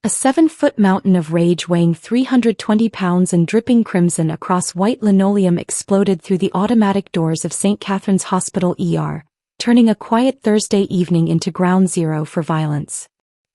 A 7-foot mountain of rage weighing 320 pounds and dripping crimson across white linoleum exploded through the automatic doors of St. Catherine's Hospital ER, turning a quiet Thursday evening into ground zero for violence.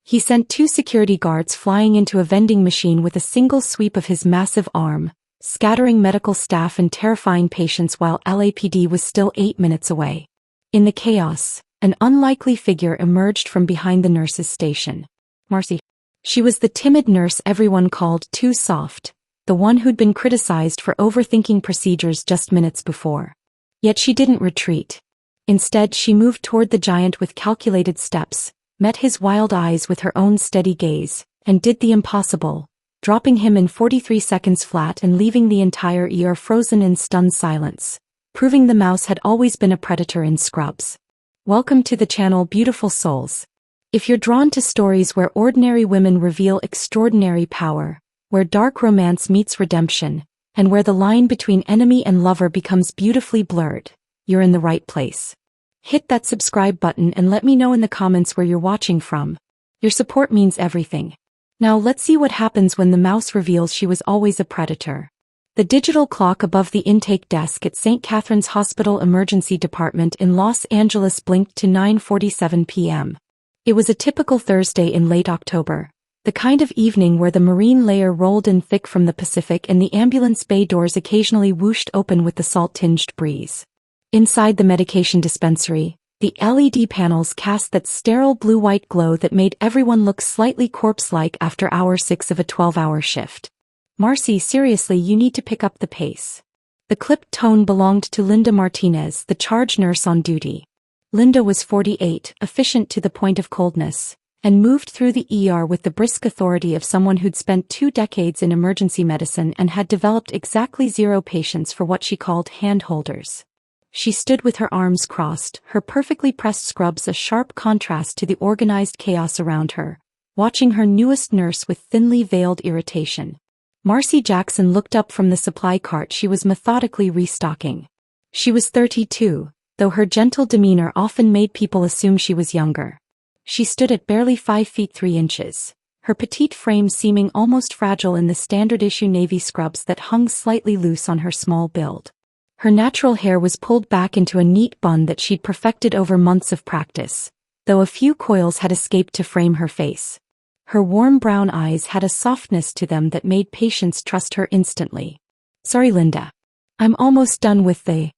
He sent 2 security guards flying into a vending machine with a single sweep of his massive arm, scattering medical staff and terrifying patients while LAPD was still 8 minutes away. In the chaos, an unlikely figure emerged from behind the nurse's station. Marcy. She was the timid nurse everyone called too soft, the one who'd been criticized for overthinking procedures just minutes before. Yet she didn't retreat. Instead, she moved toward the giant with calculated steps, met his wild eyes with her own steady gaze, and did the impossible, dropping him in 43 seconds flat and leaving the entire ER frozen in stunned silence, proving the mouse had always been a predator in scrubs. Welcome to the channel, beautiful souls. If you're drawn to stories where ordinary women reveal extraordinary power, where dark romance meets redemption, and where the line between enemy and lover becomes beautifully blurred, you're in the right place. Hit that subscribe button and let me know in the comments where you're watching from. Your support means everything. Now let's see what happens when the mouse reveals she was always a predator. The digital clock above the intake desk at St. Catherine's Hospital Emergency Department in Los Angeles blinked to 9:47 p.m. It was a typical Thursday in late October, the kind of evening where the marine layer rolled in thick from the Pacific and the ambulance bay doors occasionally whooshed open with the salt-tinged breeze. Inside the medication dispensary, the LED panels cast that sterile blue-white glow that made everyone look slightly corpse-like after hour 6 of a 12-hour shift. Marcy, seriously, you need to pick up the pace. The clipped tone belonged to Linda Martinez, the charge nurse on duty. Linda was 48, efficient to the point of coldness, and moved through the ER with the brisk authority of someone who'd spent 2 decades in emergency medicine and had developed exactly 0 patience for what she called hand-holders. She stood with her arms crossed, her perfectly pressed scrubs a sharp contrast to the organized chaos around her, watching her newest nurse with thinly veiled irritation. Marcy Jackson looked up from the supply cart she was methodically restocking. She was 32. Though her gentle demeanor often made people assume she was younger. She stood at barely 5 feet 3 inches, her petite frame seeming almost fragile in the standard-issue navy scrubs that hung slightly loose on her small build. Her natural hair was pulled back into a neat bun that she'd perfected over months of practice, though a few coils had escaped to frame her face. Her warm brown eyes had a softness to them that made patients trust her instantly. Sorry, Linda. I'm almost done with the...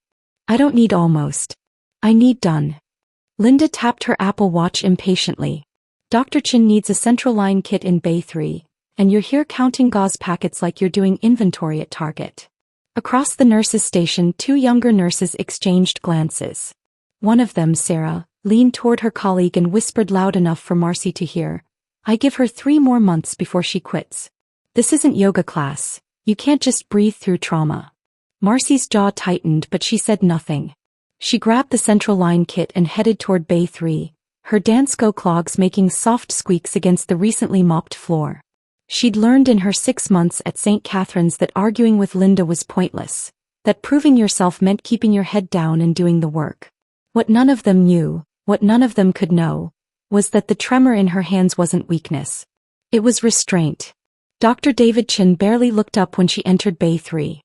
I don't need almost. I need done. Linda tapped her Apple Watch impatiently. Dr. Chin needs a central line kit in Bay 3, and you're here counting gauze packets like you're doing inventory at Target. Across the nurses' station, 2 younger nurses exchanged glances. One of them, Sarah, leaned toward her colleague and whispered loud enough for Marcy to hear, "I give her 3 more months before she quits. This isn't yoga class. You can't just breathe through trauma." Marcy's jaw tightened, but she said nothing. She grabbed the central line kit and headed toward Bay 3, her Dansko clogs making soft squeaks against the recently mopped floor. She'd learned in her 6 months at St. Catherine's that arguing with Linda was pointless, that proving yourself meant keeping your head down and doing the work. What none of them knew, what none of them could know, was that the tremor in her hands wasn't weakness. It was restraint. Dr. David Chin barely looked up when she entered Bay 3.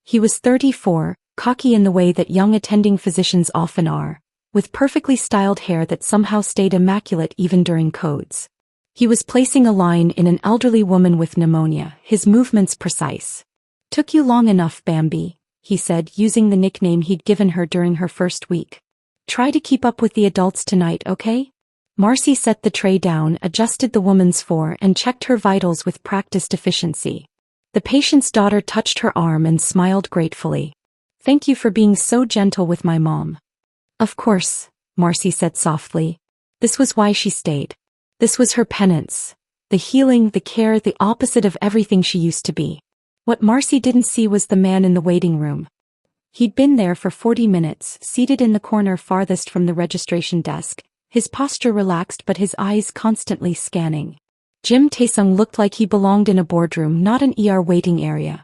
He was 34, cocky in the way that young attending physicians often are, with perfectly styled hair that somehow stayed immaculate even during codes. He was placing a line in an elderly woman with pneumonia, his movements precise. "Took you long enough, Bambi," he said, using the nickname he'd given her during her first week. "Try to keep up with the adults tonight, okay?" Marcy set the tray down, adjusted the woman's fore, and checked her vitals with practiced efficiency. The patient's daughter touched her arm and smiled gratefully. "Thank you for being so gentle with my mom." "Of course," Marcy said softly. This was why she stayed. This was her penance. The healing, the care, the opposite of everything she used to be. What Marcy didn't see was the man in the waiting room. He'd been there for 40 minutes, seated in the corner farthest from the registration desk, his posture relaxed but his eyes constantly scanning. Jim Taesung looked like he belonged in a boardroom, not an ER waiting area.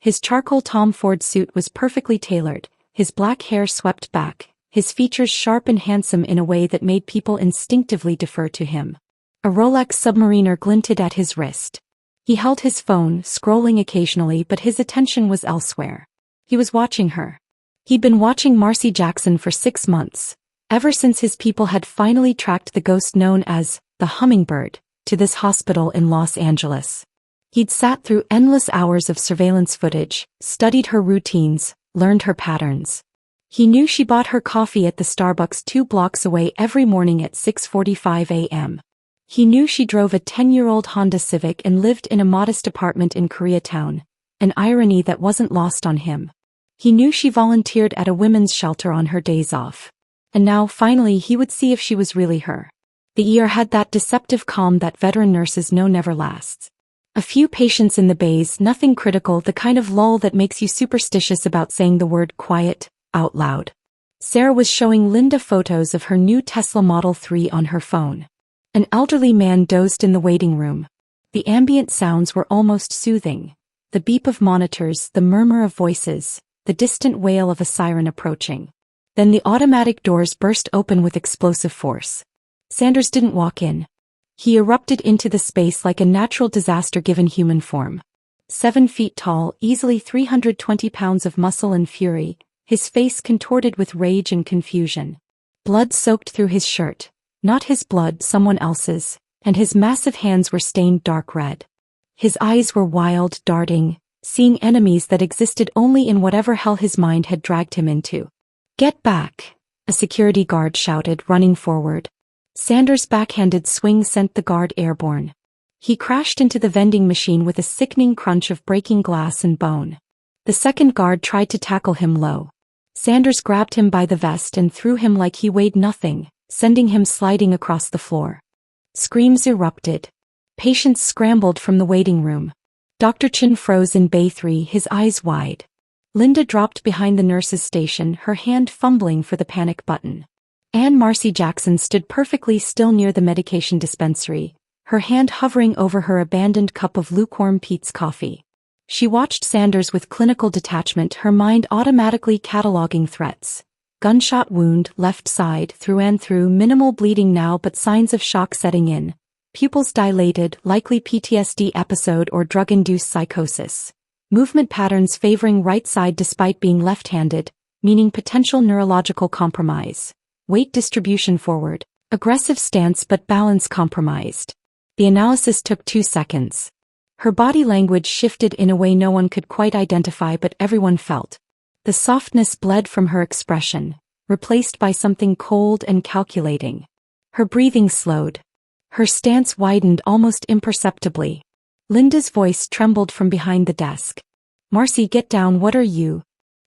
His charcoal Tom Ford suit was perfectly tailored, his black hair swept back, his features sharp and handsome in a way that made people instinctively defer to him. A Rolex Submariner glinted at his wrist. He held his phone, scrolling occasionally, but his attention was elsewhere. He was watching her. He'd been watching Marcy Jackson for 6 months, ever since his people had finally tracked the ghost known as the Hummingbird to this hospital in Los Angeles. He'd sat through endless hours of surveillance footage, studied her routines, learned her patterns. He knew she bought her coffee at the Starbucks 2 blocks away every morning at 6:45 a.m. He knew she drove a 10-year-old Honda Civic and lived in a modest apartment in Koreatown, an irony that wasn't lost on him. He knew she volunteered at a women's shelter on her days off. And now, finally, he would see if she was really her. The ER had that deceptive calm that veteran nurses know never lasts. A few patients in the bays, nothing critical, the kind of lull that makes you superstitious about saying the word quiet out loud. Sarah was showing Linda photos of her new Tesla Model 3 on her phone. An elderly man dozed in the waiting room. The ambient sounds were almost soothing. The beep of monitors, the murmur of voices, the distant wail of a siren approaching. Then the automatic doors burst open with explosive force. Sanders didn't walk in. He erupted into the space like a natural disaster given human form. 7 feet tall, easily 320 pounds of muscle and fury, his face contorted with rage and confusion. Blood soaked through his shirt. Not his blood, someone else's, and his massive hands were stained dark red. His eyes were wild, darting, seeing enemies that existed only in whatever hell his mind had dragged him into. "Get back," a security guard shouted, running forward. Sanders' backhanded swing sent the guard airborne. He crashed into the vending machine with a sickening crunch of breaking glass and bone. The second guard tried to tackle him low. Sanders grabbed him by the vest and threw him like he weighed nothing, sending him sliding across the floor. Screams erupted. Patients scrambled from the waiting room. Dr. Chin froze in Bay 3, his eyes wide. Linda dropped behind the nurse's station, her hand fumbling for the panic button. Marcy Jackson stood perfectly still near the medication dispensary, her hand hovering over her abandoned cup of lukewarm Pete's coffee. She watched Sanders with clinical detachment, her mind automatically cataloging threats. Gunshot wound, left side, through and through, minimal bleeding now but signs of shock setting in. Pupils dilated, likely PTSD episode or drug-induced psychosis. Movement patterns favoring right side despite being left-handed, meaning potential neurological compromise. Weight distribution forward. Aggressive stance but balance compromised. The analysis took 2 seconds. Her body language shifted in a way no one could quite identify but everyone felt. The softness bled from her expression, replaced by something cold and calculating. Her breathing slowed. Her stance widened almost imperceptibly. Linda's voice trembled from behind the desk. "Marcy, get down, what are you?"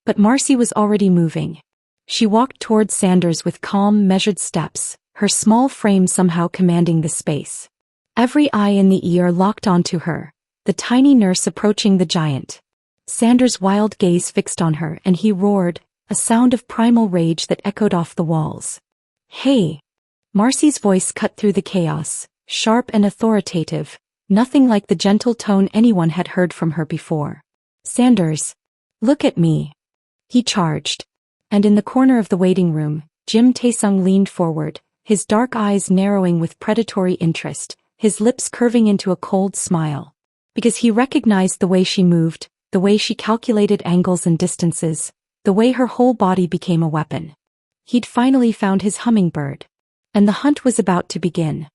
But Marcy was already moving. She walked towards Sanders with calm, measured steps, her small frame somehow commanding the space. Every eye in the ER locked onto her, the tiny nurse approaching the giant. Sanders' wild gaze fixed on her and he roared, a sound of primal rage that echoed off the walls. "Hey!" Marcy's voice cut through the chaos, sharp and authoritative, nothing like the gentle tone anyone had heard from her before. "Sanders, look at me." He charged. And in the corner of the waiting room, Jim Taesung leaned forward, his dark eyes narrowing with predatory interest, his lips curving into a cold smile. Because he recognized the way she moved, the way she calculated angles and distances, the way her whole body became a weapon. He'd finally found his hummingbird. And the hunt was about to begin.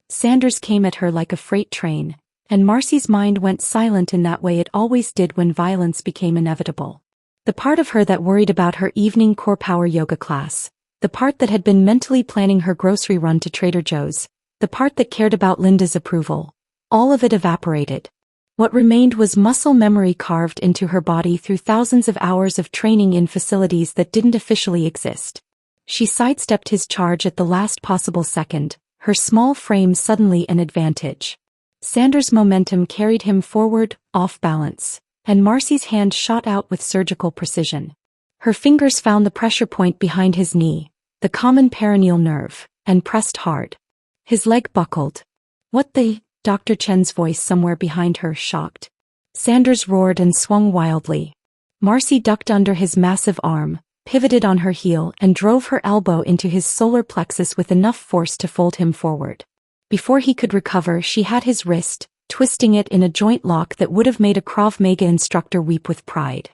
Sanders came at her like a freight train, and Marcy's mind went silent in that way it always did when violence became inevitable. The part of her that worried about her evening core power yoga class, the part that had been mentally planning her grocery run to Trader Joe's, the part that cared about Linda's approval, all of it evaporated. What remained was muscle memory carved into her body through thousands of hours of training in facilities that didn't officially exist. She sidestepped his charge at the last possible second, her small frame suddenly an advantage. Sanders' momentum carried him forward, off balance, and Marcy's hand shot out with surgical precision. Her fingers found the pressure point behind his knee, the common perineal nerve, and pressed hard. His leg buckled. "What the?" Dr. Chen's voice somewhere behind her shocked. Sanders roared and swung wildly. Marcy ducked under his massive arm, pivoted on her heel and drove her elbow into his solar plexus with enough force to fold him forward. Before he could recover, she had his wrist, twisting it in a joint lock that would have made a Krav Maga instructor weep with pride.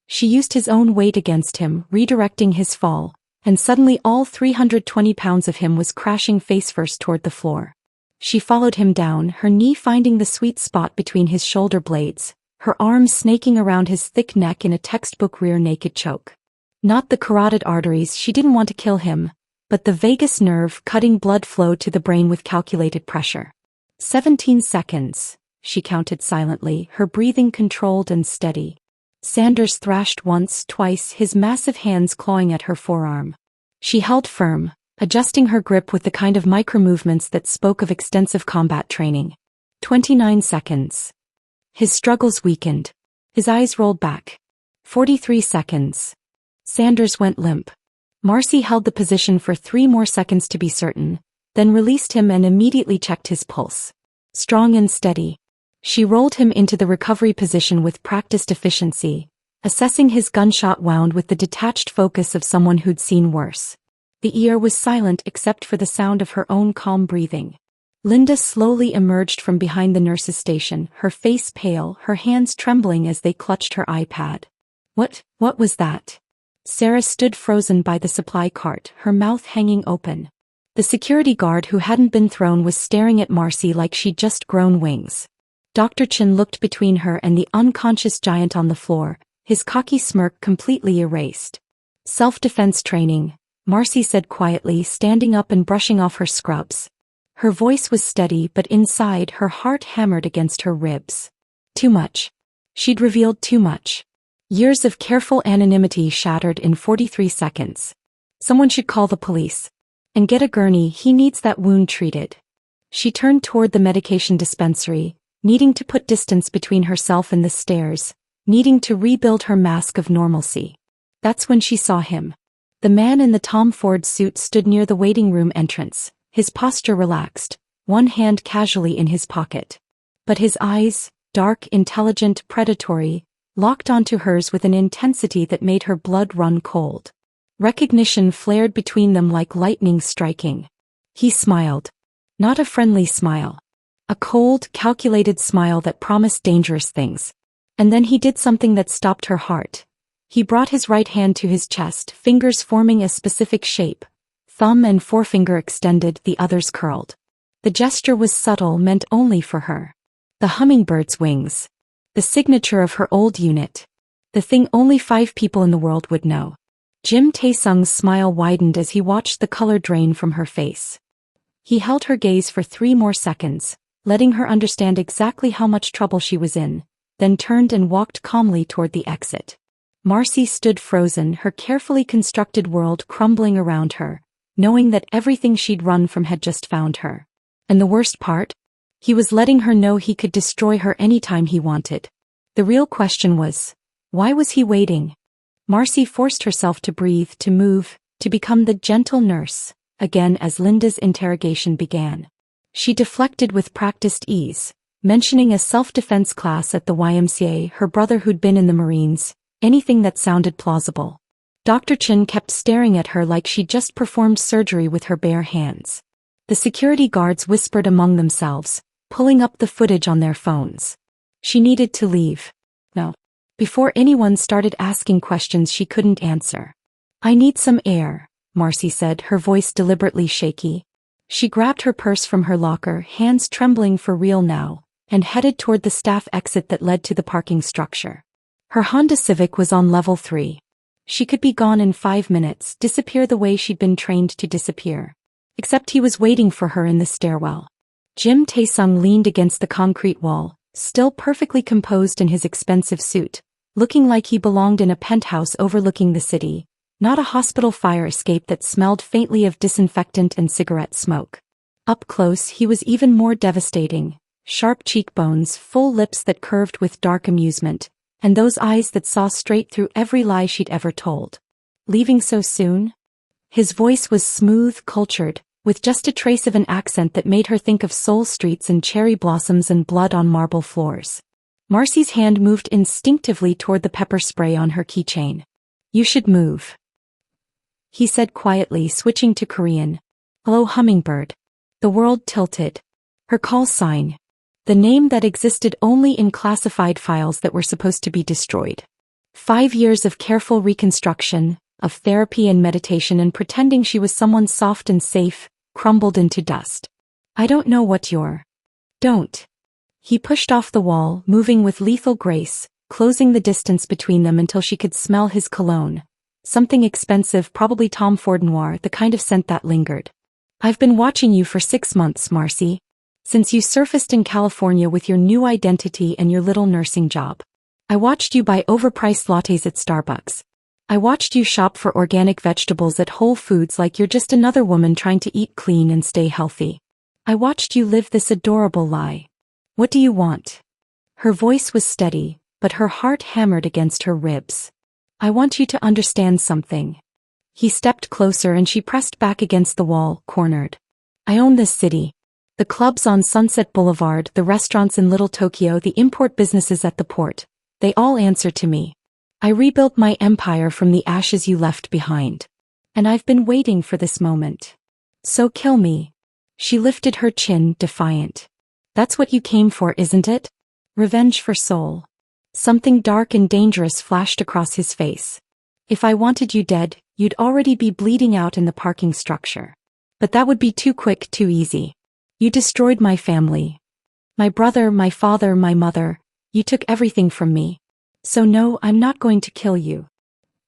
She used his own weight against him, redirecting his fall, and suddenly all 320 pounds of him was crashing face-first toward the floor. She followed him down, her knee finding the sweet spot between his shoulder blades, her arms snaking around his thick neck in a textbook rear naked choke. Not the carotid arteries, she didn't want to kill him, but the vagus nerve cutting blood flowed to the brain with calculated pressure. 17 seconds, she counted silently, her breathing controlled and steady. Sanders thrashed once, twice, his massive hands clawing at her forearm. She held firm, adjusting her grip with the kind of micro-movements that spoke of extensive combat training. 29 seconds. His struggles weakened. His eyes rolled back. 43 seconds. Sanders went limp. Marcy held the position for 3 more seconds to be certain, then released him and immediately checked his pulse. Strong and steady. She rolled him into the recovery position with practiced efficiency, assessing his gunshot wound with the detached focus of someone who'd seen worse. The ER was silent except for the sound of her own calm breathing. Linda slowly emerged from behind the nurse's station, her face pale, her hands trembling as they clutched her iPad. What was that? Sarah stood frozen by the supply cart, her mouth hanging open. The security guard who hadn't been thrown was staring at Marcy like she'd just grown wings. Dr. Chin looked between her and the unconscious giant on the floor, his cocky smirk completely erased. Self-defense training, Marcy said quietly, standing up and brushing off her scrubs. Her voice was steady, but inside her heart hammered against her ribs. Too much. She'd revealed too much. Years of careful anonymity shattered in 43 seconds. Someone should call the police. And get a gurney, he needs that wound treated. She turned toward the medication dispensary, needing to put distance between herself and the stairs, needing to rebuild her mask of normalcy. That's when she saw him. The man in the Tom Ford suit stood near the waiting room entrance, his posture relaxed, one hand casually in his pocket. But his eyes, dark, intelligent, predatory, locked onto hers with an intensity that made her blood run cold. Recognition flared between them like lightning striking. He smiled. Not a friendly smile. A cold, calculated smile that promised dangerous things. And then he did something that stopped her heart. He brought his right hand to his chest, fingers forming a specific shape. Thumb and forefinger extended, the others curled. The gesture was subtle, meant only for her. The hummingbird's wings. The signature of her old unit. The thing only 5 people in the world would know. Jim Taesung's smile widened as he watched the color drain from her face. He held her gaze for 3 more seconds, letting her understand exactly how much trouble she was in, then turned and walked calmly toward the exit. Marcy stood frozen, her carefully constructed world crumbling around her, knowing that everything she'd run from had just found her. And the worst part? He was letting her know he could destroy her anytime he wanted. The real question was, why was he waiting? Marcy forced herself to breathe, to move, to become the gentle nurse, again as Linda's interrogation began. She deflected with practiced ease, mentioning a self-defense class at the YMCA, her brother who'd been in the Marines, anything that sounded plausible. Dr. Chin kept staring at her like she'd just performed surgery with her bare hands. The security guards whispered among themselves, pulling up the footage on their phones. She needed to leave. No. Before anyone started asking questions she couldn't answer. I need some air, Marcy said, her voice deliberately shaky. She grabbed her purse from her locker, hands trembling for real now, and headed toward the staff exit that led to the parking structure. Her Honda Civic was on level 3. She could be gone in 5 minutes, disappear the way she'd been trained to disappear. Except he was waiting for her in the stairwell. Jim Taesung leaned against the concrete wall, still perfectly composed in his expensive suit, looking like he belonged in a penthouse overlooking the city, not a hospital fire escape that smelled faintly of disinfectant and cigarette smoke. Up close he was even more devastating, sharp cheekbones, full lips that curved with dark amusement, and those eyes that saw straight through every lie she'd ever told. Leaving so soon? His voice was smooth, cultured, with just a trace of an accent that made her think of Seoul streets and cherry blossoms and blood on marble floors. Marcy's hand moved instinctively toward the pepper spray on her keychain. You should move, he said quietly, switching to Korean. Hello, hummingbird. The world tilted. Her call sign. The name that existed only in classified files that were supposed to be destroyed. 5 years of careful reconstruction, of therapy and meditation and pretending she was someone soft and safe, crumbled into dust. I don't know what you're. Don't. He pushed off the wall, moving with lethal grace, closing the distance between them until she could smell his cologne. Something expensive, probably Tom Ford Noir, the kind of scent that lingered. I've been watching you for 6 months, Marcy. Since you surfaced in California with your new identity and your little nursing job. I watched you buy overpriced lattes at Starbucks. I watched you shop for organic vegetables at Whole Foods like you're just another woman trying to eat clean and stay healthy. I watched you live this adorable lie. What do you want? Her voice was steady, but her heart hammered against her ribs. I want you to understand something. He stepped closer and she pressed back against the wall, cornered. I own this city. The clubs on Sunset Boulevard, the restaurants in Little Tokyo, the import businesses at the port. They all answer to me. I rebuilt my empire from the ashes you left behind. And I've been waiting for this moment. So kill me. She lifted her chin, defiant. That's what you came for, isn't it? Revenge for soul. Something dark and dangerous flashed across his face. If I wanted you dead, you'd already be bleeding out in the parking structure. But that would be too quick, too easy. You destroyed my family. My brother, my father, my mother. You took everything from me. So no, I'm not going to kill you.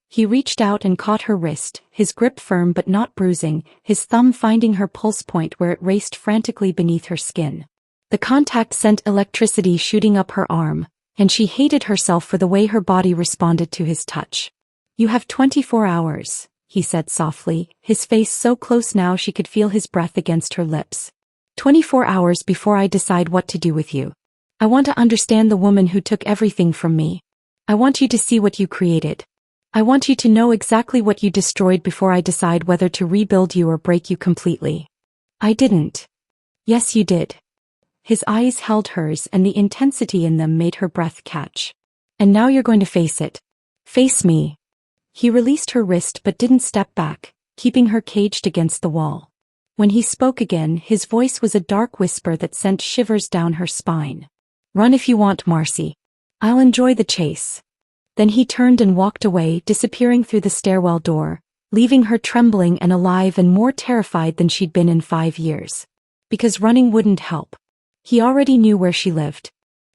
He reached out and caught her wrist, his grip firm but not bruising, his thumb finding her pulse point where it raced frantically beneath her skin. The contact sent electricity shooting up her arm, and she hated herself for the way her body responded to his touch. You have 24 hours, he said softly, his face so close now she could feel his breath against her lips. 24 hours before I decide what to do with you. I want to understand the woman who took everything from me. I want you to see what you created. I want you to know exactly what you destroyed before I decide whether to rebuild you or break you completely. I didn't. Yes, you did. His eyes held hers and the intensity in them made her breath catch. And now you're going to face it. Face me. He released her wrist but didn't step back, keeping her caged against the wall. When he spoke again, his voice was a dark whisper that sent shivers down her spine. Run if you want, Marcy. I'll enjoy the chase. Then he turned and walked away, disappearing through the stairwell door, leaving her trembling and alive and more terrified than she'd been in 5 years. Because running wouldn't help. He already knew where she lived.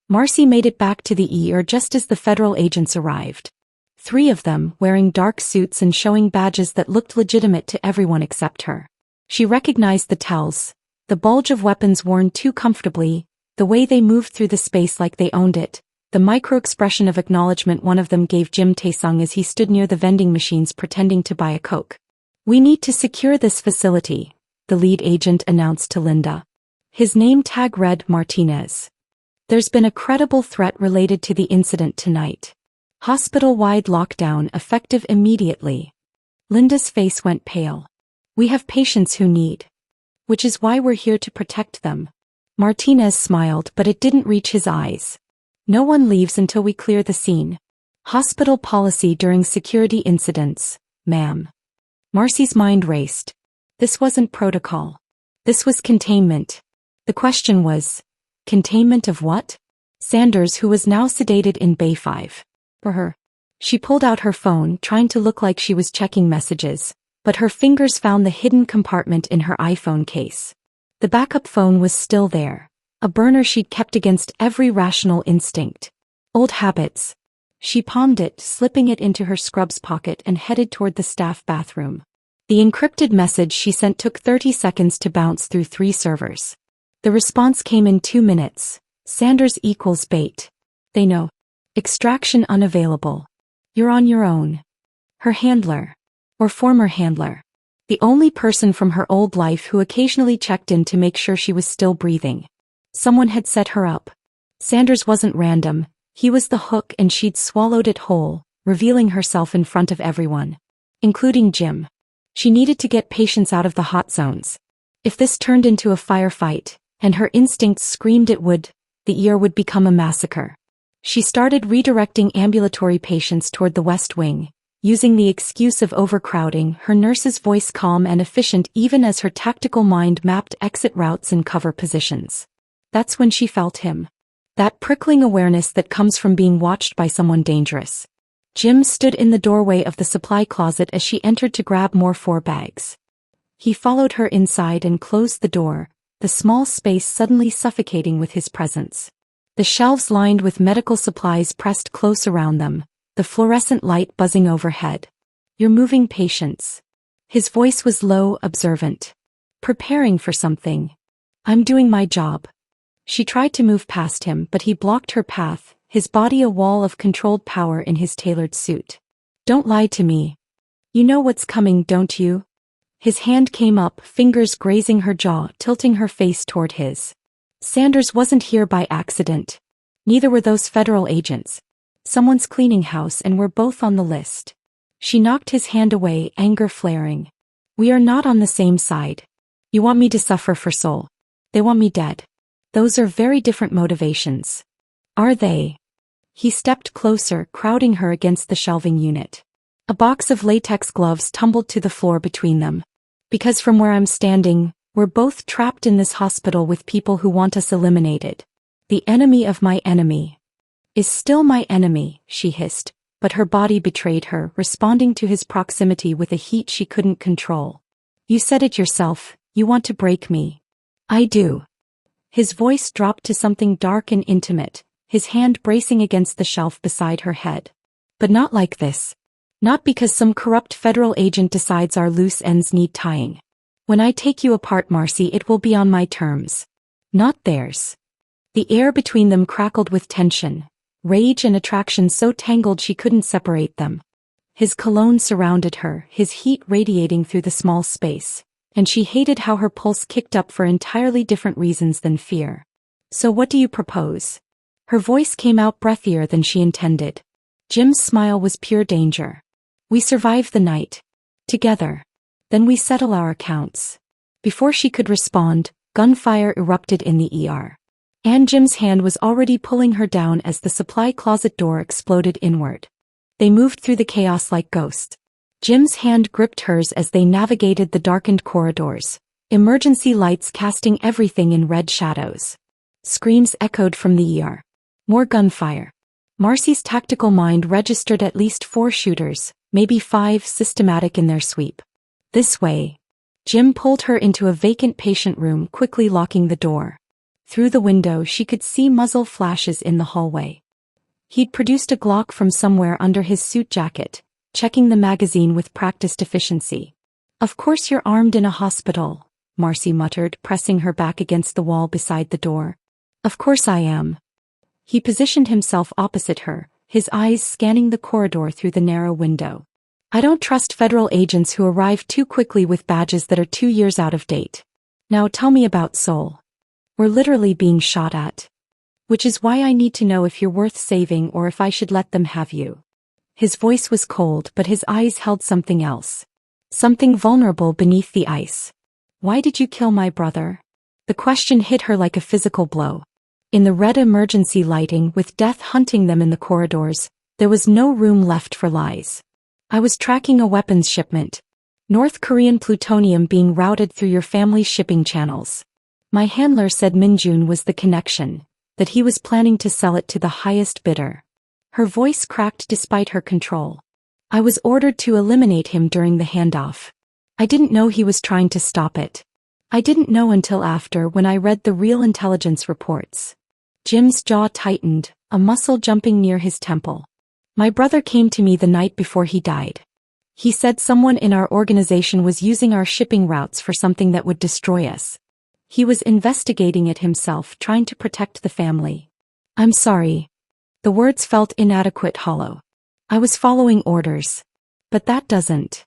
Marcy made it back to the ER just as the federal agents arrived. 3 of them, wearing dark suits and showing badges that looked legitimate to everyone except her. She recognized the tells, the bulge of weapons worn too comfortably, the way they moved through the space like they owned it, the micro-expression of acknowledgement one of them gave Jim Taesung as he stood near the vending machines pretending to buy a Coke. We need to secure this facility, the lead agent announced to Linda. His name tag read Martinez. There's been a credible threat related to the incident tonight. Hospital-wide lockdown effective immediately. Linda's face went pale. We have patients who need. Which is why we're here to protect them. Martinez smiled, but it didn't reach his eyes. No one leaves until we clear the scene. Hospital policy during security incidents, ma'am. Marcy's mind raced. This wasn't protocol. This was containment. The question was, containment of what? Sanders, who was now sedated in Bay 5. For her. She pulled out her phone, trying to look like she was checking messages, but her fingers found the hidden compartment in her iPhone case. The backup phone was still there, a burner she'd kept against every rational instinct. Old habits. She palmed it, slipping it into her scrubs pocket and headed toward the staff bathroom. The encrypted message she sent took 30 seconds to bounce through 3 servers. The response came in 2 minutes. Sanders equals bait. They know. Extraction unavailable. You're on your own. Her handler. Or former handler. The only person from her old life who occasionally checked in to make sure she was still breathing. Someone had set her up. Sanders wasn't random, he was the hook and she'd swallowed it whole, revealing herself in front of everyone. Including Jim. She needed to get patients out of the hot zones. If this turned into a firefight, and her instincts screamed it would, the ER would become a massacre. She started redirecting ambulatory patients toward the West Wing, using the excuse of overcrowding, her nurse's voice calm and efficient even as her tactical mind mapped exit routes and cover positions. That's when she felt him. That prickling awareness that comes from being watched by someone dangerous. Jim stood in the doorway of the supply closet as she entered to grab more 4 bags. He followed her inside and closed the door, the small space suddenly suffocating with his presence. The shelves lined with medical supplies pressed close around them, the fluorescent light buzzing overhead. "You're moving patients." His voice was low, observant. "Preparing for something." "I'm doing my job." She tried to move past him, but he blocked her path, his body a wall of controlled power in his tailored suit. "Don't lie to me. You know what's coming, don't you?" His hand came up, fingers grazing her jaw, tilting her face toward his. Sanders wasn't here by accident. Neither were those federal agents. Someone's cleaning house, and we're both on the list. She knocked his hand away, anger flaring. "We are not on the same side. You want me to suffer for Soul. They want me dead. Those are very different motivations." "Are they?" He stepped closer, crowding her against the shelving unit. A box of latex gloves tumbled to the floor between them. "Because from where I'm standing, we're both trapped in this hospital with people who want us eliminated. The enemy of my enemy is still my enemy," she hissed, but her body betrayed her, responding to his proximity with a heat she couldn't control. "You said it yourself, you want to break me." "I do." His voice dropped to something dark and intimate, his hand bracing against the shelf beside her head. "But not like this. Not because some corrupt federal agent decides our loose ends need tying. When I take you apart, Marcy, it will be on my terms. Not theirs." The air between them crackled with tension, rage and attraction so tangled she couldn't separate them. His cologne surrounded her, his heat radiating through the small space, and she hated how her pulse kicked up for entirely different reasons than fear. "So what do you propose?" Her voice came out breathier than she intended. Jim's smile was pure danger. "We survive the night. Together. Then we settle our accounts." Before she could respond, gunfire erupted in the ER. And Jim's hand was already pulling her down as the supply closet door exploded inward. They moved through the chaos like ghosts. Jim's hand gripped hers as they navigated the darkened corridors, emergency lights casting everything in red shadows. Screams echoed from the ER. More gunfire. Marcy's tactical mind registered at least 4 shooters, maybe 5, systematic in their sweep. "This way." Jim pulled her into a vacant patient room, quickly locking the door. Through the window she could see muzzle flashes in the hallway. He'd produced a Glock from somewhere under his suit jacket, checking the magazine with practiced efficiency. "Of course you're armed in a hospital," Marcy muttered, pressing her back against the wall beside the door. "Of course I am." He positioned himself opposite her, his eyes scanning the corridor through the narrow window. "I don't trust federal agents who arrive too quickly with badges that are 2 years out of date. Now tell me about Soul. We're literally being shot at. Which is why I need to know if you're worth saving or if I should let them have you." His voice was cold, but his eyes held something else. Something vulnerable beneath the ice. "Why did you kill my brother?" The question hit her like a physical blow. In the red emergency lighting, with death hunting them in the corridors, there was no room left for lies. "I was tracking a weapons shipment. North Korean plutonium being routed through your family's shipping channels. My handler said Minjun was the connection, that he was planning to sell it to the highest bidder." Her voice cracked despite her control. "I was ordered to eliminate him during the handoff. I didn't know he was trying to stop it. I didn't know until after, when I read the real intelligence reports." Jim's jaw tightened, a muscle jumping near his temple. "My brother came to me the night before he died. He said someone in our organization was using our shipping routes for something that would destroy us. He was investigating it himself, trying to protect the family." "I'm sorry." The words felt inadequate, hollow. "I was following orders. But that doesn't.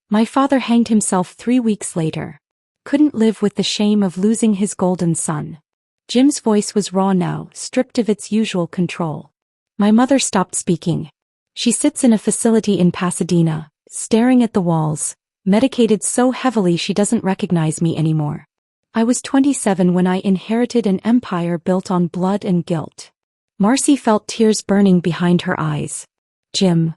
My father hanged himself 3 weeks later. Couldn't live with the shame of losing his golden son." Jim's voice was raw now, stripped of its usual control. "My mother stopped speaking. She sits in a facility in Pasadena, staring at the walls, medicated so heavily she doesn't recognize me anymore. I was 27 when I inherited an empire built on blood and guilt." Marcy felt tears burning behind her eyes. "Jim."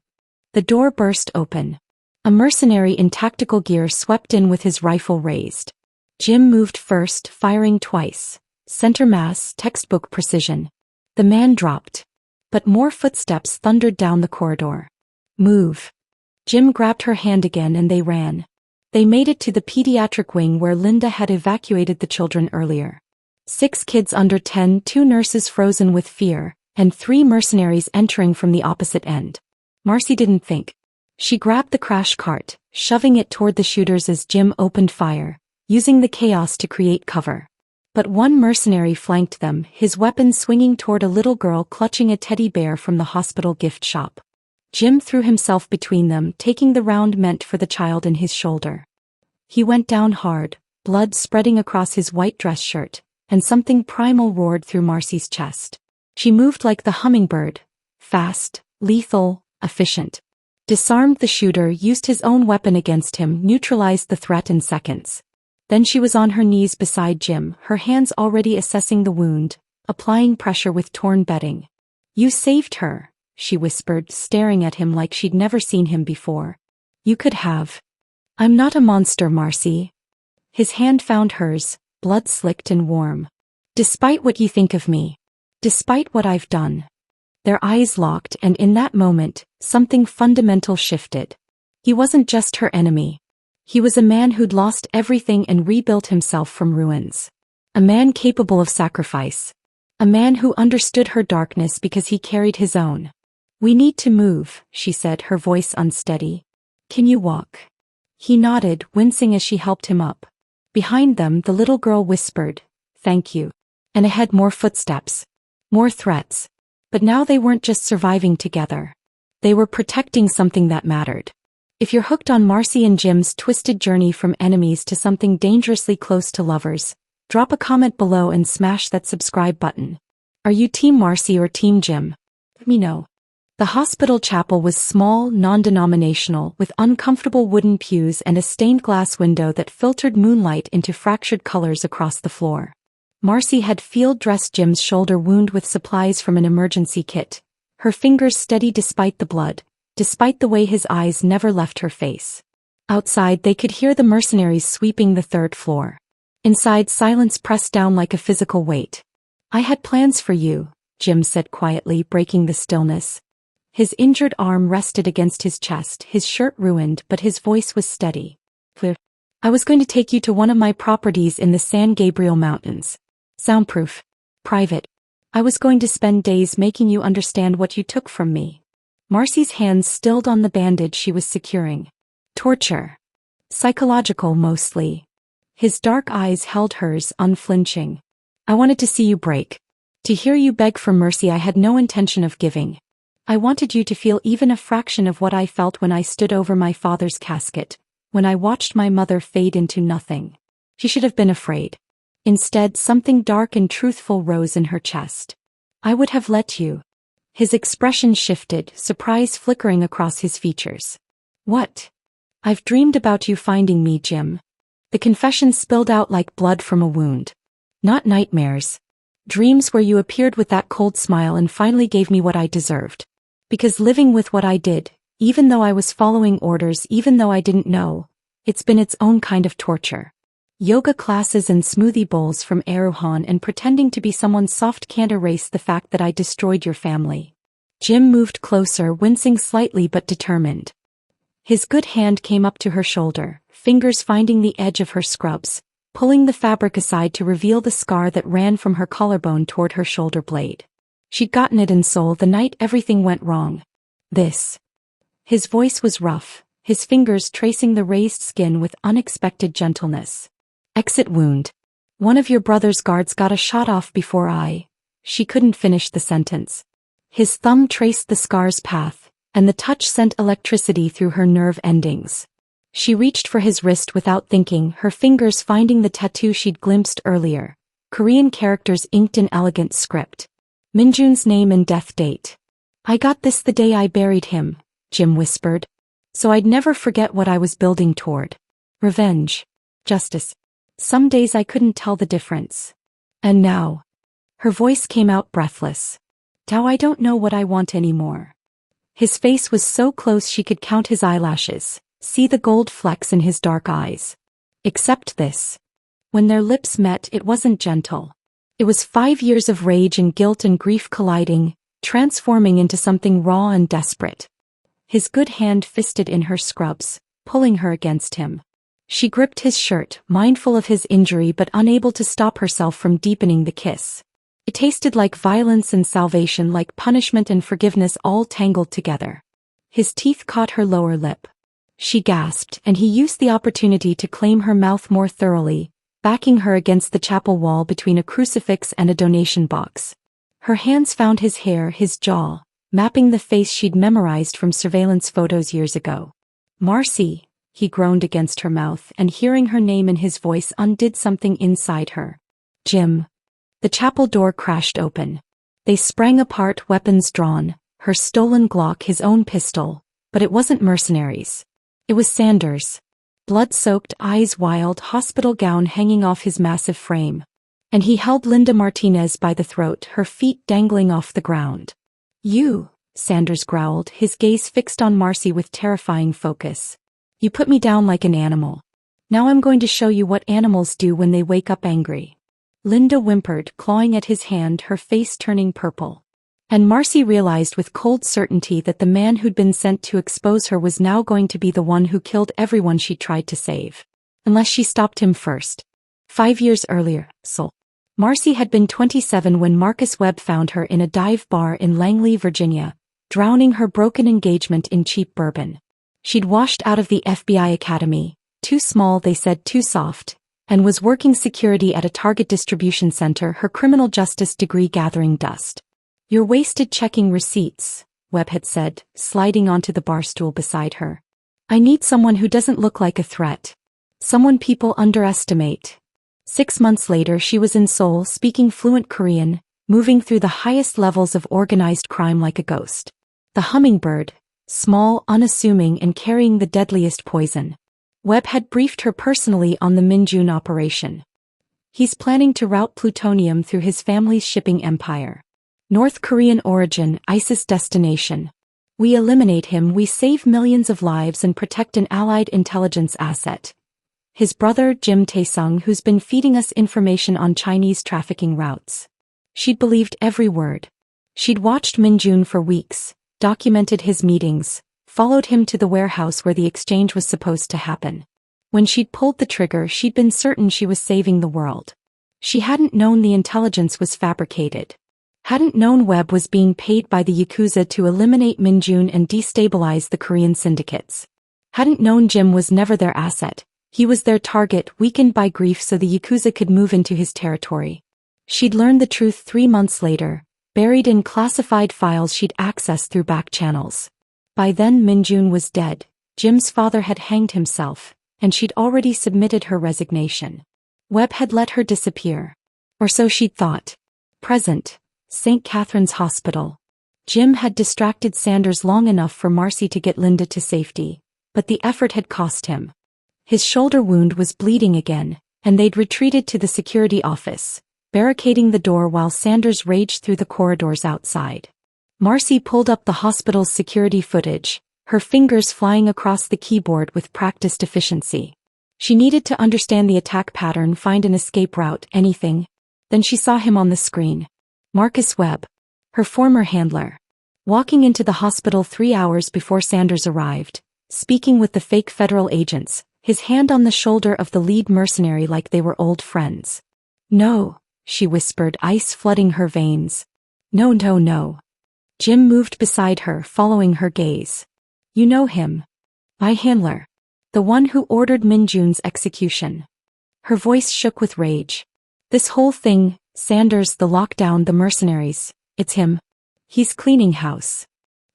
The door burst open. A mercenary in tactical gear swept in with his rifle raised. Jim moved first, firing twice. Center mass, textbook precision. The man dropped. But more footsteps thundered down the corridor. Move. Jim grabbed her hand again and they ran. They made it to the pediatric wing where Linda had evacuated the children earlier. 6 kids under 10, 2 nurses frozen with fear, and 3 mercenaries entering from the opposite end. Marcy didn't think. She grabbed the crash cart, shoving it toward the shooters as Jim opened fire, using the chaos to create cover. But one mercenary flanked them, his weapon swinging toward a little girl clutching a teddy bear from the hospital gift shop. Jim threw himself between them, taking the round meant for the child in his shoulder. He went down hard, blood spreading across his white dress shirt, and something primal roared through Marcy's chest. She moved like the hummingbird, fast, lethal, efficient. Disarmed the shooter, used his own weapon against him, neutralized the threat in seconds. Then she was on her knees beside Jim, her hands already assessing the wound, applying pressure with torn bedding. "You saved her," she whispered, staring at him like she'd never seen him before. "You could have." "I'm not a monster, Marcy." His hand found hers, blood-slicked and warm. "Despite what you think of me. Despite what I've done." Their eyes locked, and in that moment, something fundamental shifted. He wasn't just her enemy. He was a man who'd lost everything and rebuilt himself from ruins. A man capable of sacrifice. A man who understood her darkness because he carried his own. "We need to move," she said, her voice unsteady. "Can you walk?" He nodded, wincing as she helped him up. Behind them, the little girl whispered, "Thank you." And ahead, more footsteps. More threats. But now they weren't just surviving together. They were protecting something that mattered. If you're hooked on Marcy and Jim's twisted journey from enemies to something dangerously close to lovers, drop a comment below and smash that subscribe button. Are you Team Marcy or Team Jim? Let me know. The hospital chapel was small, non-denominational, with uncomfortable wooden pews and a stained glass window that filtered moonlight into fractured colors across the floor. Marcy had field-dressed Jim's shoulder wound with supplies from an emergency kit, her fingers steady despite the blood, despite the way his eyes never left her face. Outside, they could hear the mercenaries sweeping the 3rd floor. Inside, silence pressed down like a physical weight. "I had plans for you," Jim said quietly, breaking the stillness. His injured arm rested against his chest, his shirt ruined, but his voice was steady. "I was going to take you to one of my properties in the San Gabriel Mountains. Soundproof. Private. I was going to spend days making you understand what you took from me." Marcy's hands stilled on the bandage she was securing. "Torture. Psychological mostly." His dark eyes held hers, unflinching. "I wanted to see you break. To hear you beg for mercy I had no intention of giving. I wanted you to feel even a fraction of what I felt when I stood over my father's casket, when I watched my mother fade into nothing." She should have been afraid. Instead, something dark and truthful rose in her chest. "I would have let you." His expression shifted, surprise flickering across his features. "What?" "I've dreamed about you finding me, Jim." The confession spilled out like blood from a wound. "Not nightmares. Dreams where you appeared with that cold smile and finally gave me what I deserved. Because living with what I did, even though I was following orders, even though I didn't know, it's been its own kind of torture. Yoga classes and smoothie bowls from Heroine and pretending to be someone soft can't erase the fact that I destroyed your family." Jim moved closer, wincing slightly but determined. His good hand came up to her shoulder, fingers finding the edge of her scrubs, pulling the fabric aside to reveal the scar that ran from her collarbone toward her shoulder blade. She'd gotten it in Seoul the night everything went wrong. "This." His voice was rough, his fingers tracing the raised skin with unexpected gentleness. "Exit wound. One of your brother's guards got a shot off before She couldn't finish the sentence. His thumb traced the scar's path, and the touch sent electricity through her nerve endings. She reached for his wrist without thinking, her fingers finding the tattoo she'd glimpsed earlier. Korean characters inked in elegant script. Minjun's name and death date. "I got this the day I buried him," Jim whispered. "So I'd never forget what I was building toward. Revenge. Justice. Some days I couldn't tell the difference. And now." Her voice came out breathless. "Now I don't know what I want anymore." His face was so close she could count his eyelashes, see the gold flecks in his dark eyes. Except this. When their lips met, it wasn't gentle. It was 5 years of rage and guilt and grief colliding, transforming into something raw and desperate. His good hand fisted in her scrubs, pulling her against him. She gripped his shirt, mindful of his injury but unable to stop herself from deepening the kiss. It tasted like violence and salvation, like punishment and forgiveness all tangled together. His teeth caught her lower lip. She gasped, and he used the opportunity to claim her mouth more thoroughly, backing her against the chapel wall between a crucifix and a donation box. Her hands found his hair, his jaw, mapping the face she'd memorized from surveillance photos years ago. Marcy, he groaned against her mouth, and hearing her name in his voice undid something inside her. Jim. The chapel door crashed open. They sprang apart, weapons drawn, her stolen Glock, his own pistol, but it wasn't mercenaries. It was Sanders. Blood-soaked, eyes wild, hospital gown hanging off his massive frame. And he held Linda Martinez by the throat, her feet dangling off the ground. You, Sanders growled, his gaze fixed on Marcy with terrifying focus. You put me down like an animal. Now I'm going to show you what animals do when they wake up angry. Linda whimpered, clawing at his hand, her face turning purple. And Marcy realized with cold certainty that the man who'd been sent to expose her was now going to be the one who killed everyone she tried to save. Unless she stopped him first. 5 years earlier, Marcy had been 27 when Marcus Webb found her in a dive bar in Langley, Virginia, drowning her broken engagement in cheap bourbon. She'd washed out of the FBI academy, too small, they said, too soft, and was working security at a Target distribution center, her criminal justice degree gathering dust. You're wasted checking receipts, Webb had said, sliding onto the bar stool beside her. I need someone who doesn't look like a threat. Someone people underestimate. 6 months later she was in Seoul, speaking fluent Korean, moving through the highest levels of organized crime like a ghost. The hummingbird, small, unassuming, and carrying the deadliest poison. Webb had briefed her personally on the Minjun operation. He's planning to route plutonium through his family's shipping empire. North Korean origin, ISIS destination. We eliminate him, we save millions of lives and protect an allied intelligence asset. His brother Jim Taesung, who's been feeding us information on Chinese trafficking routes. She'd believed every word. She'd watched Minjun for weeks, documented his meetings, followed him to the warehouse where the exchange was supposed to happen. When she'd pulled the trigger, she'd been certain she was saving the world. She hadn't known the intelligence was fabricated. Hadn't known Webb was being paid by the Yakuza to eliminate Minjun and destabilize the Korean syndicates. Hadn't known Jim was never their asset. He was their target, weakened by grief so the Yakuza could move into his territory. She'd learned the truth 3 months later, buried in classified files she'd accessed through back channels. By then Minjun was dead, Jim's father had hanged himself, and she'd already submitted her resignation. Webb had let her disappear. Or so she'd thought. Present. St. Catherine's Hospital. Jim had distracted Sanders long enough for Marcy to get Linda to safety, but the effort had cost him. His shoulder wound was bleeding again, and they'd retreated to the security office, barricading the door while Sanders raged through the corridors outside. Marcy pulled up the hospital's security footage, her fingers flying across the keyboard with practiced efficiency. She needed to understand the attack pattern, find an escape route, anything. Then she saw him on the screen. Marcus Webb, her former handler, walking into the hospital 3 hours before Sanders arrived, speaking with the fake federal agents, his hand on the shoulder of the lead mercenary like they were old friends. No, she whispered, ice flooding her veins. No, no, no. Jim moved beside her, following her gaze. You know him. My handler. The one who ordered Minjun's execution. Her voice shook with rage. This whole thing, Sanders, the lockdown, the mercenaries, it's him. He's cleaning house.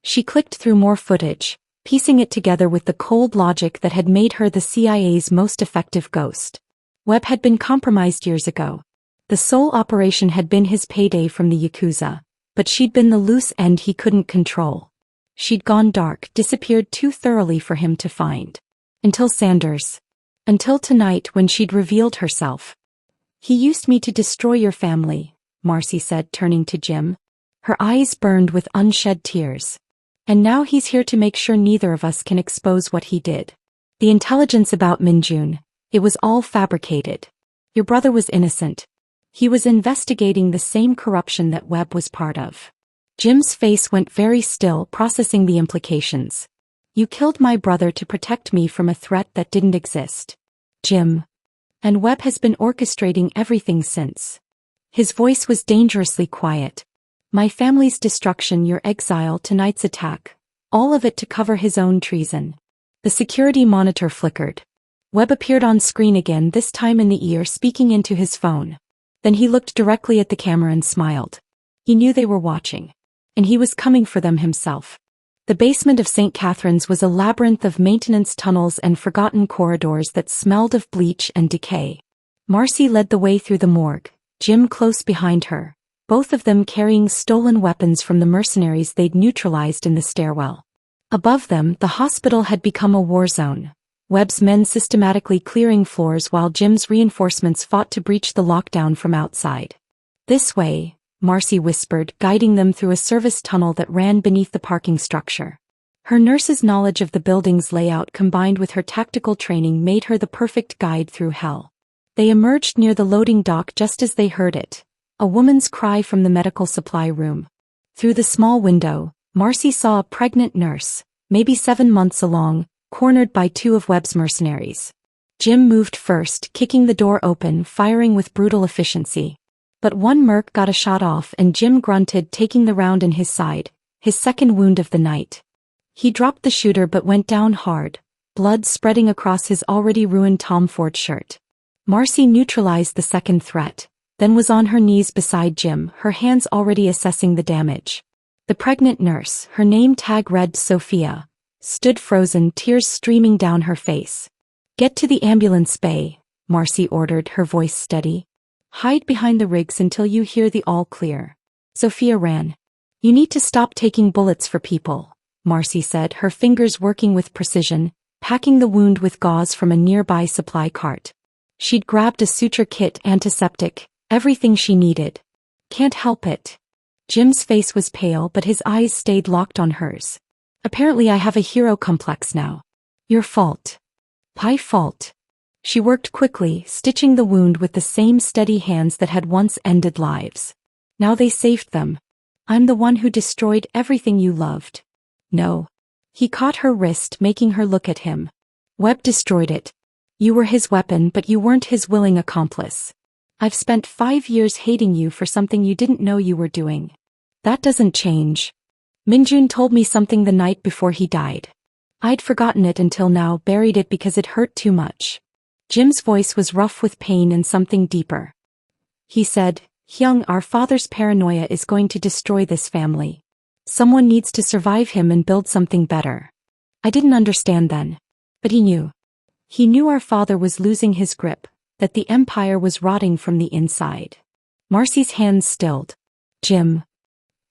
She clicked through more footage, piecing it together with the cold logic that had made her the CIA's most effective ghost. Webb had been compromised years ago. The Seoul operation had been his payday from the Yakuza, but she'd been the loose end he couldn't control. She'd gone dark, disappeared too thoroughly for him to find. Until Sanders. Until tonight when she'd revealed herself. He used me to destroy your family, Marcy said, turning to Jim. Her eyes burned with unshed tears. And now he's here to make sure neither of us can expose what he did. The intelligence about Minjun, it was all fabricated. Your brother was innocent. He was investigating the same corruption that Webb was part of. Jim's face went very still, processing the implications. You killed my brother to protect me from a threat that didn't exist. Jim. And Webb has been orchestrating everything since. His voice was dangerously quiet. My family's destruction, your exile, tonight's attack. All of it to cover his own treason. The security monitor flickered. Webb appeared on screen again, this time in the ear, speaking into his phone. Then he looked directly at the camera and smiled. He knew they were watching. And he was coming for them himself. The basement of St. Catherine's was a labyrinth of maintenance tunnels and forgotten corridors that smelled of bleach and decay. Marcy led the way through the morgue, Jim close behind her, both of them carrying stolen weapons from the mercenaries they'd neutralized in the stairwell. Above them, the hospital had become a war zone. Webb's men systematically clearing floors while Jim's reinforcements fought to breach the lockdown from outside. This way, Marcy whispered, guiding them through a service tunnel that ran beneath the parking structure. Her nurse's knowledge of the building's layout combined with her tactical training made her the perfect guide through hell. They emerged near the loading dock just as they heard it, a woman's cry from the medical supply room. Through the small window, Marcy saw a pregnant nurse, maybe 7 months along, cornered by 2 of Webb's mercenaries. Jim moved first, kicking the door open, firing with brutal efficiency. But one merc got a shot off and Jim grunted, taking the round in his side, his second wound of the night. He dropped the shooter but went down hard, blood spreading across his already ruined Tom Ford shirt. Marcy neutralized the second threat, then was on her knees beside Jim, her hands already assessing the damage. The pregnant nurse, her name tag read Sophia, stood frozen, tears streaming down her face. Get to the ambulance bay, Marcy ordered, her voice steady. Hide behind the rigs until you hear the all clear. Sophia ran. You need to stop taking bullets for people, Marcy said, her fingers working with precision, packing the wound with gauze from a nearby supply cart. She'd grabbed a suture kit, antiseptic, everything she needed. Can't help it. Jim's face was pale but his eyes stayed locked on hers. Apparently I have a hero complex now. Your fault. My fault. She worked quickly, stitching the wound with the same steady hands that had once ended lives. Now they saved them. I'm the one who destroyed everything you loved. No. He caught her wrist, making her look at him. Webb destroyed it. You were his weapon, but you weren't his willing accomplice. I've spent 5 years hating you for something you didn't know you were doing. That doesn't change. Minjun told me something the night before he died. I'd forgotten it until now, buried it because it hurt too much. Jim's voice was rough with pain and something deeper. He said, Hyung, our father's paranoia is going to destroy this family. Someone needs to survive him and build something better. I didn't understand then. But he knew. He knew our father was losing his grip, that the empire was rotting from the inside. Marcy's hands stilled. Jim.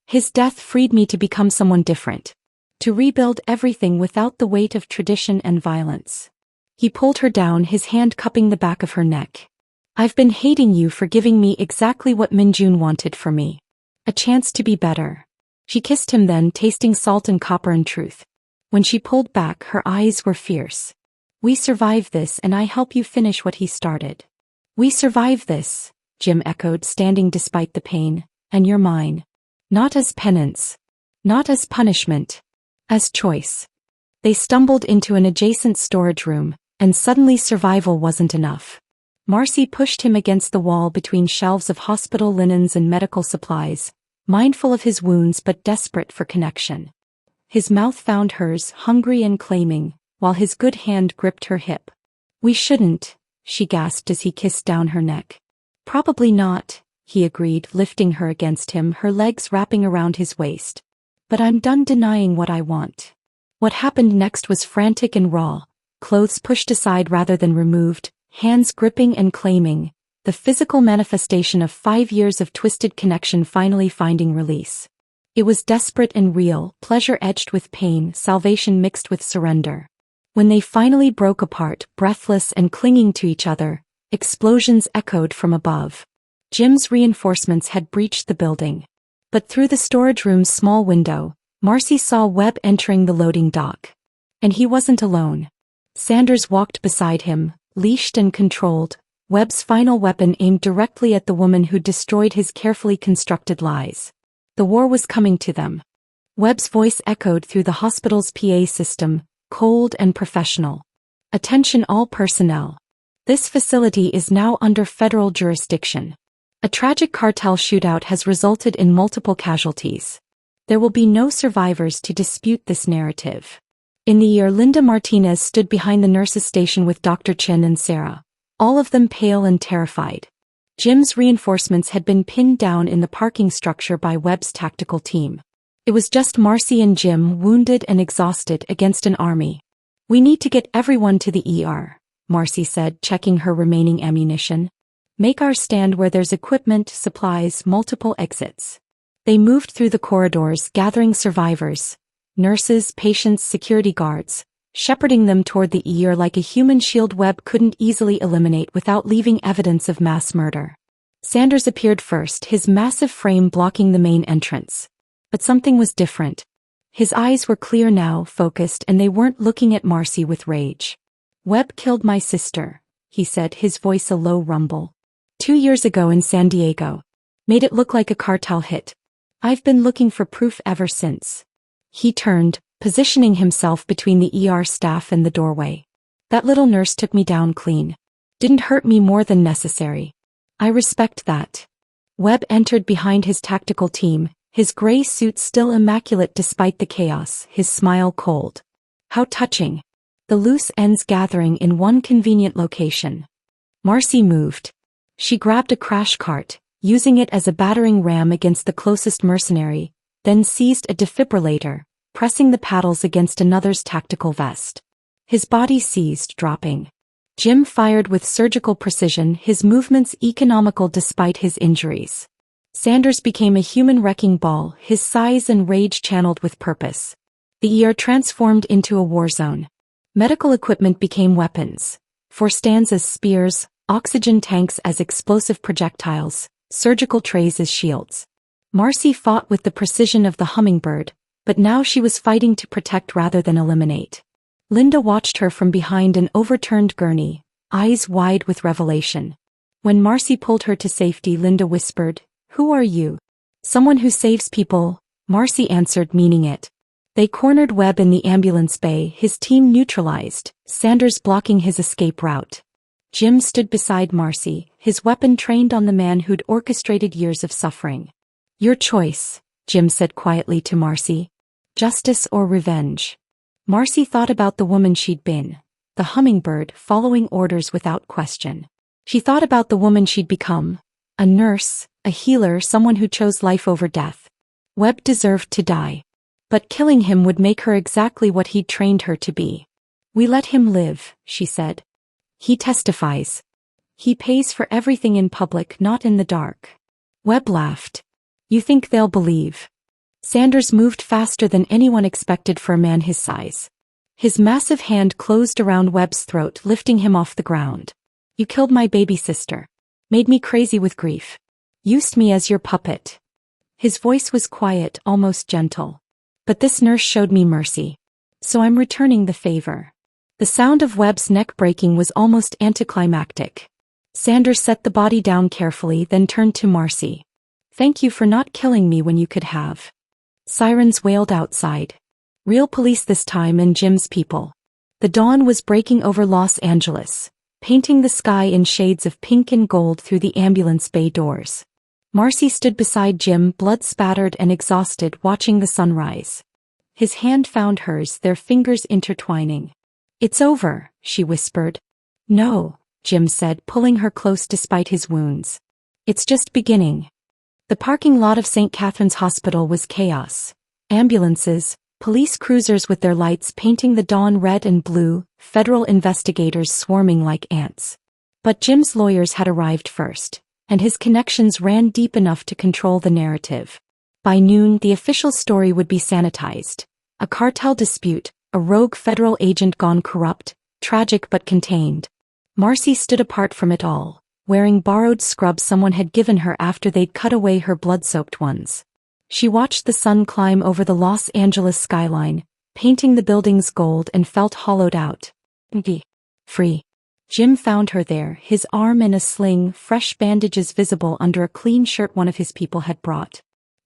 His death freed me to become someone different. To rebuild everything without the weight of tradition and violence. He pulled her down, his hand cupping the back of her neck. I've been hating you for giving me exactly what Minjun wanted for me. A chance to be better. She kissed him then, tasting salt and copper and truth. When she pulled back, her eyes were fierce. We survived this and I help you finish what he started. We survived this, Jim echoed, standing despite the pain, and you're mine. Not as penance. Not as punishment. As choice. They stumbled into an adjacent storage room, and suddenly survival wasn't enough. Marcy pushed him against the wall between shelves of hospital linens and medical supplies, mindful of his wounds but desperate for connection. His mouth found hers, hungry and claiming, while his good hand gripped her hip. We shouldn't, she gasped as he kissed down her neck. Probably not, he agreed, lifting her against him, her legs wrapping around his waist. But I'm done denying what I want. What happened next was frantic and raw. Clothes pushed aside rather than removed, hands gripping and claiming, the physical manifestation of 5 years of twisted connection finally finding release. It was desperate and real, pleasure edged with pain, salvation mixed with surrender. When they finally broke apart, breathless and clinging to each other, explosions echoed from above. Jim's reinforcements had breached the building. But through the storage room's small window, Marcy saw Webb entering the loading dock. And he wasn't alone. Sanders walked beside him, leashed and controlled, Webb's final weapon aimed directly at the woman who destroyed his carefully constructed lies. The war was coming to them. Webb's voice echoed through the hospital's PA system, cold and professional. Attention all personnel. This facility is now under federal jurisdiction. A tragic cartel shootout has resulted in multiple casualties. There will be no survivors to dispute this narrative. In the year Linda Martinez stood behind the nurses' station with Dr. Chin and Sarah, all of them pale and terrified. Jim's reinforcements had been pinned down in the parking structure by Webb's tactical team. It was just Marcy and Jim, wounded and exhausted, against an army. "We need to get everyone to the ER," Marcy said, checking her remaining ammunition. "Make our stand where there's equipment, supplies, multiple exits." They moved through the corridors, gathering survivors, nurses, patients, security guards, shepherding them toward the ER like a human shield Webb couldn't easily eliminate without leaving evidence of mass murder. Sanders appeared first, his massive frame blocking the main entrance. But something was different. His eyes were clear now, focused, and they weren't looking at Marcy with rage. "Webb killed my sister," he said, his voice a low rumble. 2 years ago in San Diego. Made it look like a cartel hit. I've been looking for proof ever since." He turned, positioning himself between the ER staff and the doorway. "That little nurse took me down clean. Didn't hurt me more than necessary. I respect that." Webb entered behind his tactical team, his gray suit still immaculate despite the chaos, his smile cold. "How touching." The loose ends gathering in one convenient location. Marcy moved. She grabbed a crash cart, using it as a battering ram against the closest mercenary, then seized a defibrillator, pressing the paddles against another's tactical vest. His body seized, dropping. Jim fired with surgical precision, his movements economical despite his injuries. Sanders became a human wrecking ball, his size and rage channeled with purpose. The ER transformed into a war zone. Medical equipment became weapons. For stands as spears, oxygen tanks as explosive projectiles, surgical trays as shields. Marcy fought with the precision of the hummingbird, but now she was fighting to protect rather than eliminate. Linda watched her from behind an overturned gurney, eyes wide with revelation. When Marcy pulled her to safety, Linda whispered, "Who are you?" "Someone who saves people," Marcy answered, meaning it. They cornered Webb in the ambulance bay, his team neutralized, Sanders blocking his escape route. Jim stood beside Marcy, his weapon trained on the man who'd orchestrated years of suffering. "Your choice," Jim said quietly to Marcy. "Justice or revenge?" Marcy thought about the woman she'd been, the hummingbird following orders without question. She thought about the woman she'd become, a nurse, a healer, someone who chose life over death. Webb deserved to die. But killing him would make her exactly what he'd trained her to be. "We let him live," she said. "He testifies. He pays for everything in public, not in the dark." Webb laughed. "You think they'll believe?" Sanders moved faster than anyone expected for a man his size. His massive hand closed around Webb's throat, lifting him off the ground. "You killed my baby sister. Made me crazy with grief. Used me as your puppet." His voice was quiet, almost gentle. "But this nurse showed me mercy. So I'm returning the favor." The sound of Webb's neck breaking was almost anticlimactic. Sanders set the body down carefully, then turned to Marcy. "Thank you for not killing me when you could have." Sirens wailed outside. Real police this time, and Jim's people. The dawn was breaking over Los Angeles, painting the sky in shades of pink and gold through the ambulance bay doors. Marcy stood beside Jim, blood-spattered and exhausted, watching the sunrise. His hand found hers, their fingers intertwining. "It's over," she whispered. "No," Jim said, pulling her close despite his wounds. "It's just beginning." The parking lot of St. Catherine's Hospital was chaos. Ambulances, police cruisers with their lights painting the dawn red and blue, federal investigators swarming like ants. But Jim's lawyers had arrived first, and his connections ran deep enough to control the narrative. By noon, the official story would be sanitized. A cartel dispute, a rogue federal agent gone corrupt, tragic but contained. Marcy stood apart from it all, wearing borrowed scrubs someone had given her after they'd cut away her blood-soaked ones. She watched the sun climb over the Los Angeles skyline, painting the buildings gold, and felt hollowed out. Free. Jim found her there, his arm in a sling, fresh bandages visible under a clean shirt one of his people had brought.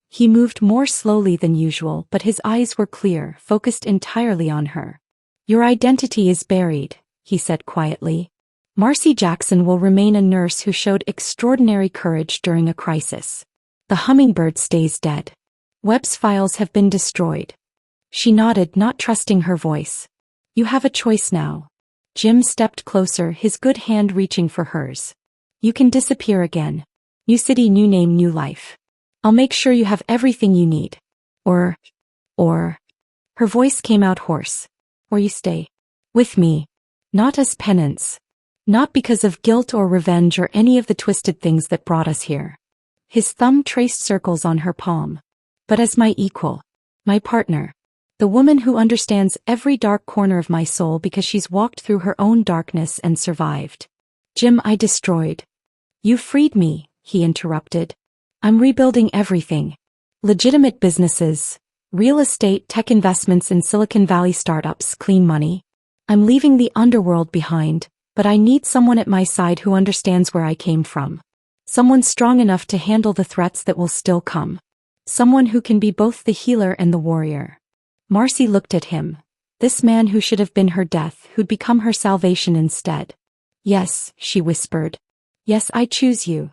He moved more slowly than usual, but his eyes were clear, focused entirely on her. Your identity is buried, he said quietly. Marcy Jackson will remain a nurse who showed extraordinary courage during a crisis. The hummingbird stays dead. Webb's files have been destroyed. She nodded, not trusting her voice. You have a choice now. Jim stepped closer, his good hand reaching for hers. You can disappear again. New city, new name, new life. I'll make sure you have everything you need. Or. Her voice came out hoarse. Or you stay. With me. Not as penance. Not because of guilt or revenge or any of the twisted things that brought us here. His thumb traced circles on her palm. But as my equal. My partner. The woman who understands every dark corner of my soul because she's walked through her own darkness and survived. Jim, I destroyed. You freed me, he interrupted. I'm rebuilding everything. Legitimate businesses, real estate, tech investments in Silicon Valley startups, clean money. I'm leaving the underworld behind, but I need someone at my side who understands where I came from. Someone strong enough to handle the threats that will still come. Someone who can be both the healer and the warrior. Marcy looked at him. This man who should have been her death, who'd become her salvation instead. Yes, she whispered. Yes, I choose you.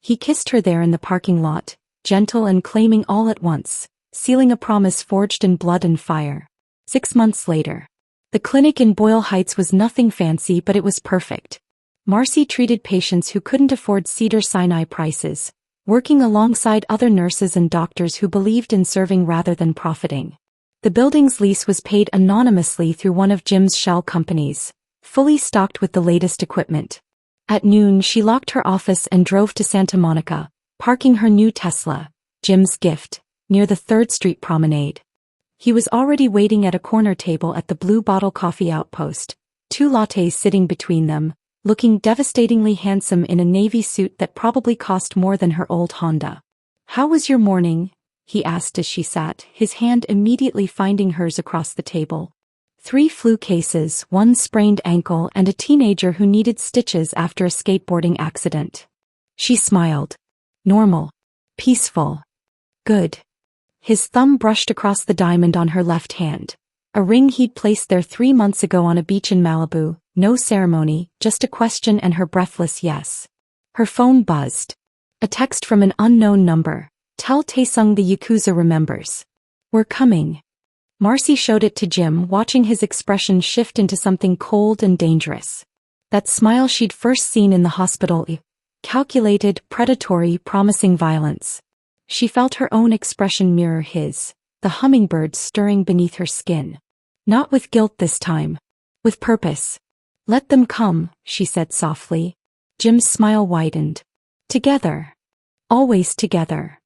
He kissed her there in the parking lot, gentle and claiming all at once, sealing a promise forged in blood and fire. 6 months later. The clinic in Boyle Heights was nothing fancy, but it was perfect. Marcy treated patients who couldn't afford Cedar-Sinai prices, working alongside other nurses and doctors who believed in serving rather than profiting. The building's lease was paid anonymously through one of Jim's shell companies, fully stocked with the latest equipment. At noon, she locked her office and drove to Santa Monica, parking her new Tesla, Jim's gift, near the 3rd Street Promenade. He was already waiting at a corner table at the Blue Bottle Coffee Outpost, 2 lattes sitting between them, looking devastatingly handsome in a navy suit that probably cost more than her old Honda. How was your morning? He asked as she sat, his hand immediately finding hers across the table. 3 flu cases, 1 sprained ankle, and a teenager who needed stitches after a skateboarding accident. She smiled. Normal. Peaceful. Good. His thumb brushed across the diamond on her left hand. A ring he'd placed there 3 months ago on a beach in Malibu, no ceremony, just a question and her breathless yes. Her phone buzzed. A text from an unknown number. Tell Taesung the Yakuza remembers. We're coming. Marcy showed it to Jim, watching his expression shift into something cold and dangerous. That smile she'd first seen in the hospital. Calculated, predatory, promising violence. She felt her own expression mirror his, the hummingbird stirring beneath her skin. Not with guilt this time. With purpose. Let them come, she said softly. Jim's smile widened. Together. Always together.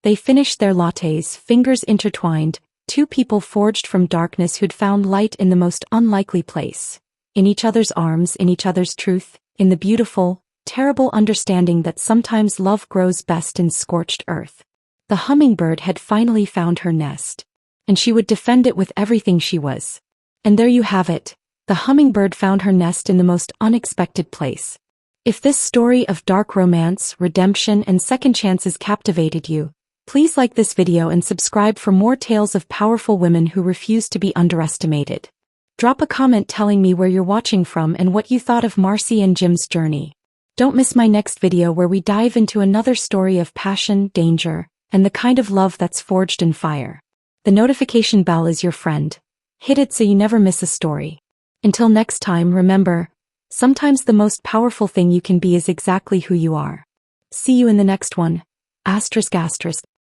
They finished their lattes, fingers intertwined, 2 people forged from darkness who'd found light in the most unlikely place. In each other's arms, in each other's truth, in the beautiful, terrible understanding that sometimes love grows best in scorched earth. The hummingbird had finally found her nest. And she would defend it with everything she was. And there you have it. The hummingbird found her nest in the most unexpected place. If this story of dark romance, redemption, and second chances captivated you, please like this video and subscribe for more tales of powerful women who refuse to be underestimated. Drop a comment telling me where you're watching from and what you thought of Marcy and Jim's journey. Don't miss my next video where we dive into another story of passion, danger, and the kind of love that's forged in fire. The notification bell is your friend. Hit it so you never miss a story. Until next time, remember, sometimes the most powerful thing you can be is exactly who you are. See you in the next one. ****